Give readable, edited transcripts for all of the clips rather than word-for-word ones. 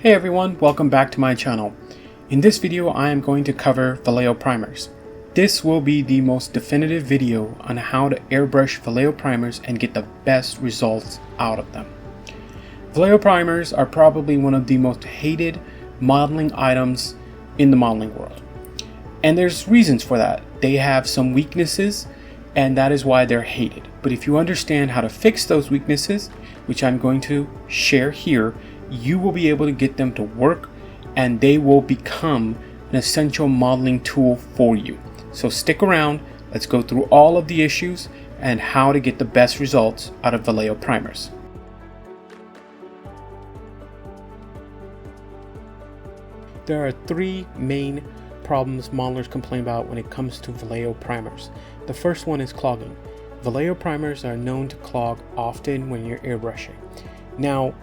Hey everyone, welcome back to my channel. In this video I am going to cover Vallejo Primers. This will be the most definitive video on how to airbrush Vallejo Primers and get the best results out of them. Vallejo Primers are probably one of the most hated modeling items in the modeling world. And there's reasons for that. They have some weaknesses and that is why they're hated. But if you understand how to fix those weaknesses, which I'm going to share here, you will be able to get them to work and they will become an essential modeling tool for you. So stick around, let's go through all of the issues and how to get the best results out of Vallejo Primers. There are three main problems modelers complain about when it comes to Vallejo Primers. The first one is clogging. Vallejo Primers are known to clog often when you're airbrushing. Now,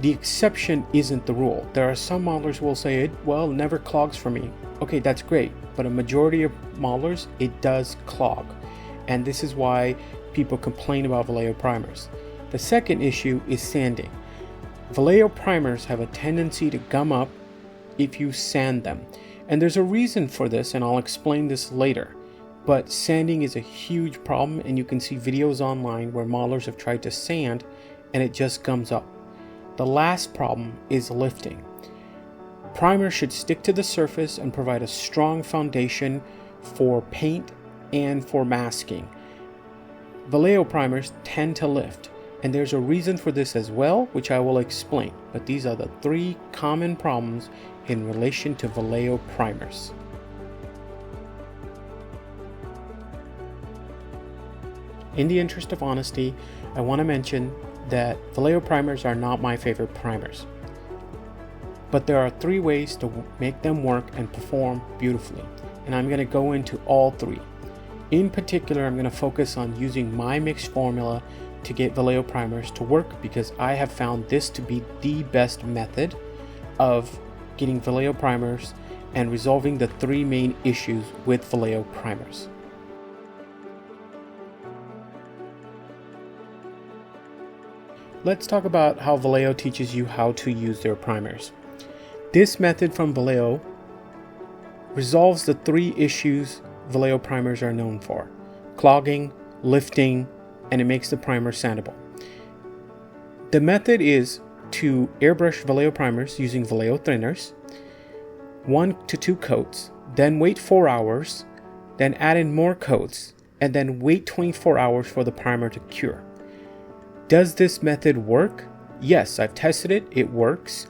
the exception isn't the rule. There are some modelers who will say it never clogs for me. Okay, that's great, but a majority of modelers, it does clog. And this is why people complain about Vallejo Primers. The second issue is sanding. Vallejo Primers have a tendency to gum up if you sand them. And there's a reason for this, and I'll explain this later. But sanding is a huge problem, and you can see videos online where modelers have tried to sand and it just gums up. The last problem is lifting. Primer should stick to the surface and provide a strong foundation for paint and for masking. Vallejo primers tend to lift, and there's a reason for this as well, which I will explain. But these are the three common problems in relation to Vallejo primers. In the interest of honesty, I want to mention that Vallejo primers are not my favorite primers. But there are three ways to make them work and perform beautifully. And I'm going to go into all three. In particular, I'm going to focus on using my mixed formula to get Vallejo primers to work because I have found this to be the best method of getting Vallejo primers and resolving the three main issues with Vallejo primers. Let's talk about how Vallejo teaches you how to use their primers. This method from Vallejo resolves the three issues Vallejo primers are known for: clogging, lifting, and it makes the primer sandable. The method is to airbrush Vallejo primers using Vallejo thinners, 1 to 2 coats, then wait 4 hours, then add in more coats, and then wait 24 hours for the primer to cure. Does this method work? Yes, I've tested it. It works.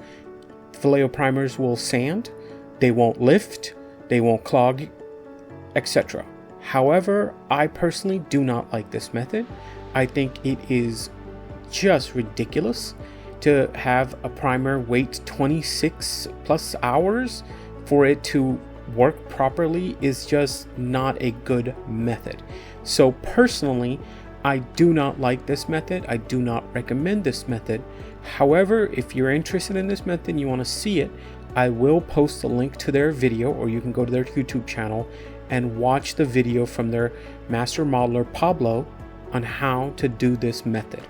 Vallejo primers will sand, they won't lift, they won't clog, etc. However, I personally do not like this method. I think it is just ridiculous to have a primer wait 26 plus hours for it to work properly. Is just not a good method. So personally, I do not like this method. I do not recommend this method. However, if you're interested in this method and you want to see it, I will post a link to their video, or you can go to their YouTube channel and watch the video from their master modeler Pablo on how to do this method.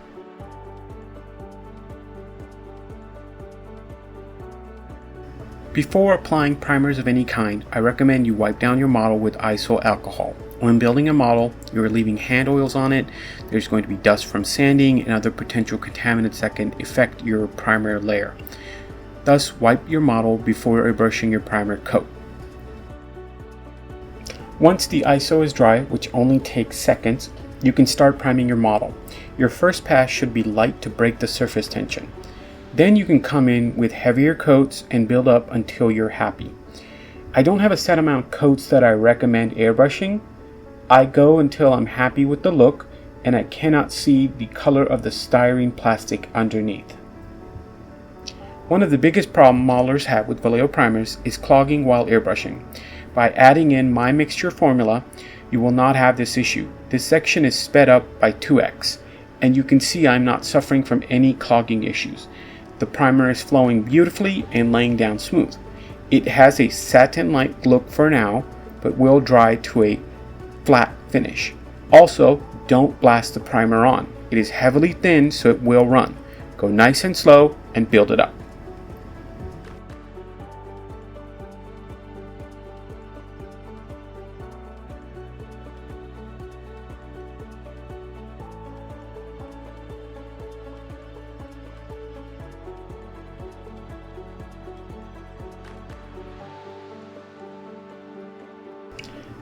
Before applying primers of any kind, I recommend you wipe down your model with iso alcohol. When building a model, you are leaving hand oils on it. There's going to be dust from sanding and other potential contaminants that can affect your primer layer. Thus, wipe your model before airbrushing your primer coat. Once the iso is dry, which only takes seconds, you can start priming your model. Your first pass should be light to break the surface tension. Then you can come in with heavier coats and build up until you're happy. I don't have a set amount of coats that I recommend airbrushing. I go until I'm happy with the look and I cannot see the color of the styrene plastic underneath. One of the biggest problems modelers have with Vallejo primers is clogging while airbrushing. By adding in my mixture formula, you will not have this issue. This section is sped up by 2x, and you can see I'm not suffering from any clogging issues. The primer is flowing beautifully and laying down smooth. It has a satin-like look for now, but will dry to a flat finish. Also, don't blast the primer on. It is heavily thinned, so it will run. Go nice and slow and build it up.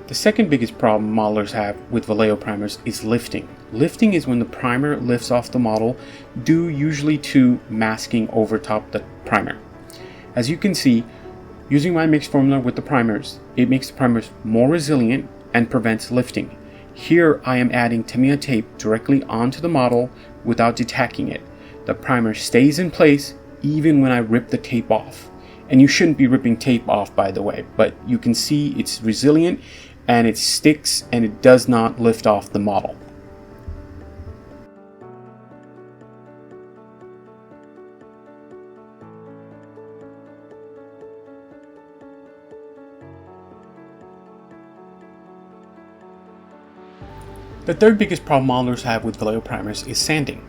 The second biggest problem modelers have with Vallejo primers is lifting. Lifting is when the primer lifts off the model due usually to masking over top the primer. As you can see, using my mix formula with the primers, it makes the primers more resilient and prevents lifting. Here I am adding Tamiya tape directly onto the model without detacking it. The primer stays in place even when I rip the tape off. And you shouldn't be ripping tape off, by the way, but you can see it's resilient and it sticks and it does not lift off the model. The third biggest problem modelers have with Vallejo primers is sanding.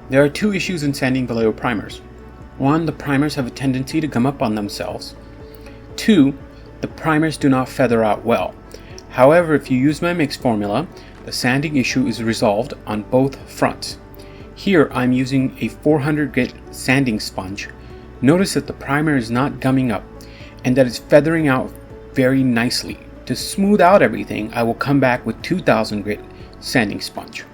There are two issues in sanding Vallejo primers. One, the primers have a tendency to gum up on themselves. Two, the primers do not feather out well. However, if you use my mix formula, the sanding issue is resolved on both fronts. Here I'm using a 400 grit sanding sponge. Notice that the primer is not gumming up and that it's feathering out very nicely. To smooth out everything, I will come back with 2000 grit sanding sponge.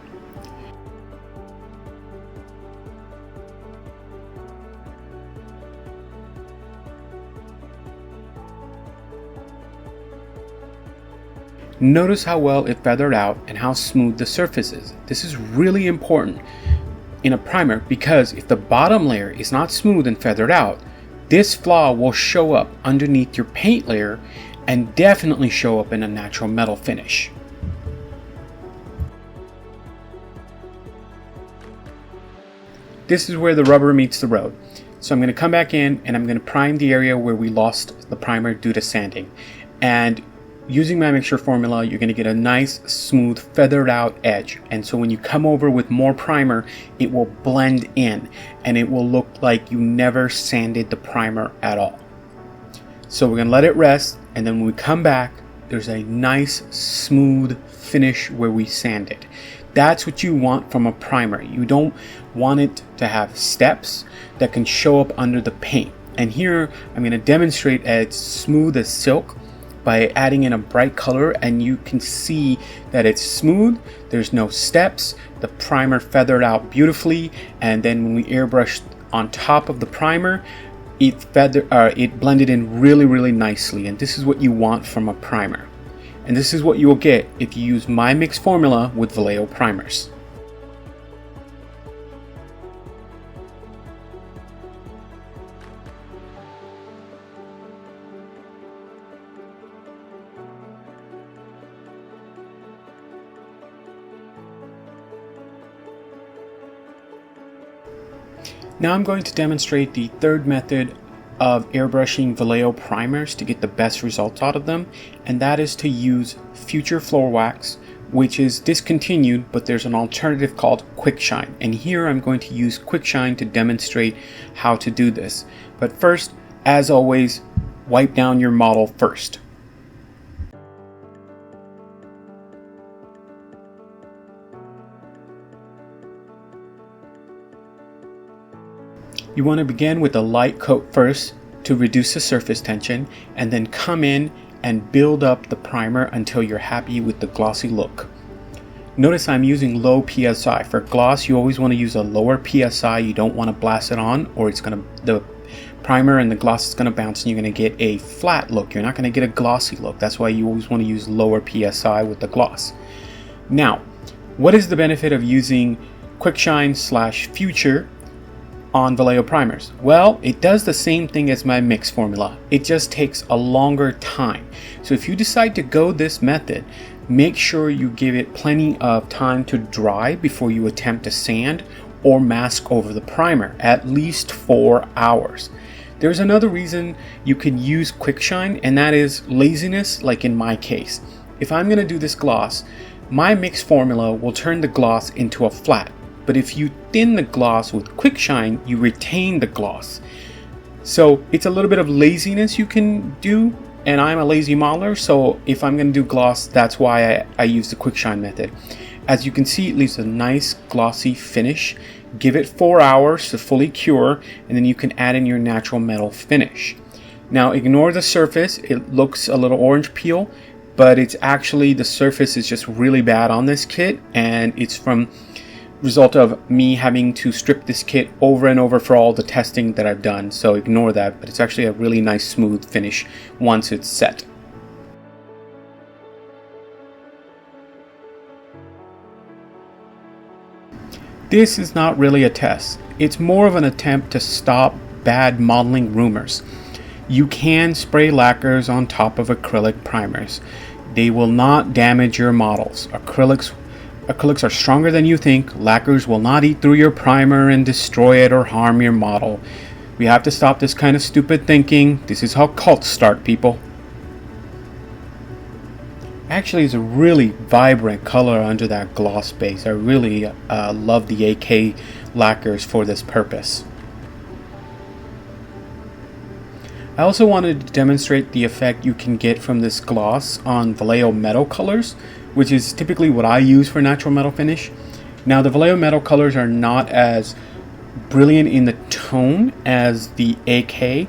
Notice how well it feathered out and how smooth the surface is. This is really important in a primer because if the bottom layer is not smooth and feathered out, this flaw will show up underneath your paint layer and definitely show up in a natural metal finish. This is where the rubber meets the road. So I'm going to come back in and I'm going to prime the area where we lost the primer due to sanding. And using my mixture formula, you're going to get a nice, smooth, feathered out edge. And so when you come over with more primer, it will blend in and it will look like you never sanded the primer at all. So we're going to let it rest, and then when we come back, there's a nice, smooth finish where we sanded. That's what you want from a primer. You don't want it to have steps that can show up under the paint. And here I'm going to demonstrate as smooth as silk by adding in a bright color, and you can see that it's smooth, there's no steps, the primer feathered out beautifully, and then when we airbrushed on top of the primer, it blended in really nicely. And this is what you want from a primer. And this is what you will get if you use my mix formula with Vallejo primers. Now I'm going to demonstrate the third method of airbrushing Vallejo primers to get the best results out of them, and that is to use Future Floor Wax, which is discontinued, but there's an alternative called Quick Shine. And here I'm going to use Quick Shine to demonstrate how to do this. But first, as always, wipe down your model first. You want to begin with a light coat first to reduce the surface tension, and then come in and build up the primer until you're happy with the glossy look. Notice I'm using low PSI. For gloss, you always want to use a lower PSI. You don't want to blast it on, or the primer and the gloss is going to bounce and you're going to get a flat look. You're not going to get a glossy look. That's why you always want to use lower PSI with the gloss. Now, what is the benefit of using Quick Shine / Future on Vallejo primers? Well, it does the same thing as my mix formula. It just takes a longer time. So if you decide to go this method, make sure you give it plenty of time to dry before you attempt to sand or mask over the primer, at least 4 hours. There's another reason you can use Quick Shine, and that is laziness, like in my case. If I'm going to do this gloss, my mix formula will turn the gloss into a flat. But if you thin the gloss with Quick Shine, you retain the gloss. So it's a little bit of laziness you can do, and I'm a lazy modeler, so if I'm going to do gloss, that's why I use the Quick Shine method. As you can see, it leaves a nice glossy finish. Give it 4 hours to fully cure, and then you can add in your natural metal finish. Now ignore the surface, it looks a little orange peel. but it's actually, the surface is just really bad on this kit, and it's from result of me having to strip this kit over and over for all the testing that I've done, so ignore that, but it's actually a really nice smooth finish once it's set. This is not really a test. It's more of an attempt to stop bad modeling rumors. You can spray lacquers on top of acrylic primers. They will not damage your models. Acrylics are stronger than you think. Lacquers will not eat through your primer and destroy it or harm your model. We have to stop this kind of stupid thinking. This is how cults start, people. Actually, it's a really vibrant color under that gloss base. I really love the AK lacquers for this purpose. I also wanted to demonstrate the effect you can get from this gloss on Vallejo metal colors, which is typically what I use for natural metal finish. Now, the Vallejo metal colors are not as brilliant in the tone as the AK,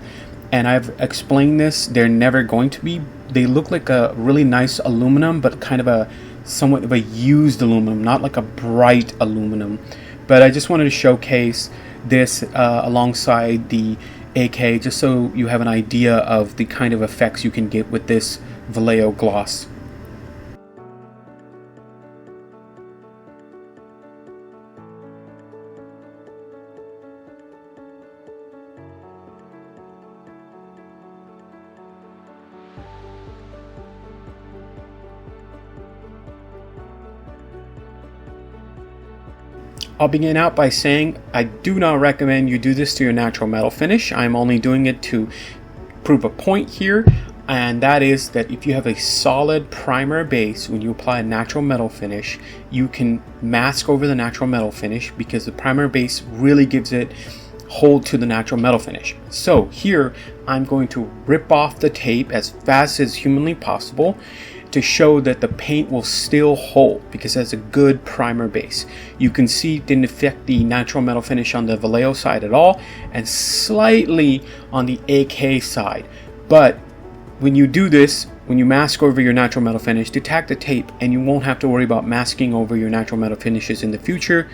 and I've explained this. They're never going to be. They look like a really nice aluminum, but kind of a somewhat of a used aluminum, not like a bright aluminum. But I just wanted to showcase this alongside the AK, just so you have an idea of the kind of effects you can get with this Vallejo gloss. I'll begin out by saying I do not recommend you do this to your natural metal finish. I'm only doing it to prove a point here, and that is that if you have a solid primer base, when you apply a natural metal finish, you can mask over the natural metal finish because the primer base really gives it hold to the natural metal finish. So here I'm going to rip off the tape as fast as humanly possible to show that the paint will still hold because that's a good primer base. You can see it didn't affect the natural metal finish on the Vallejo side at all, and slightly on the AK side. But when you do this, when you mask over your natural metal finish, detach the tape and you won't have to worry about masking over your natural metal finishes in the future.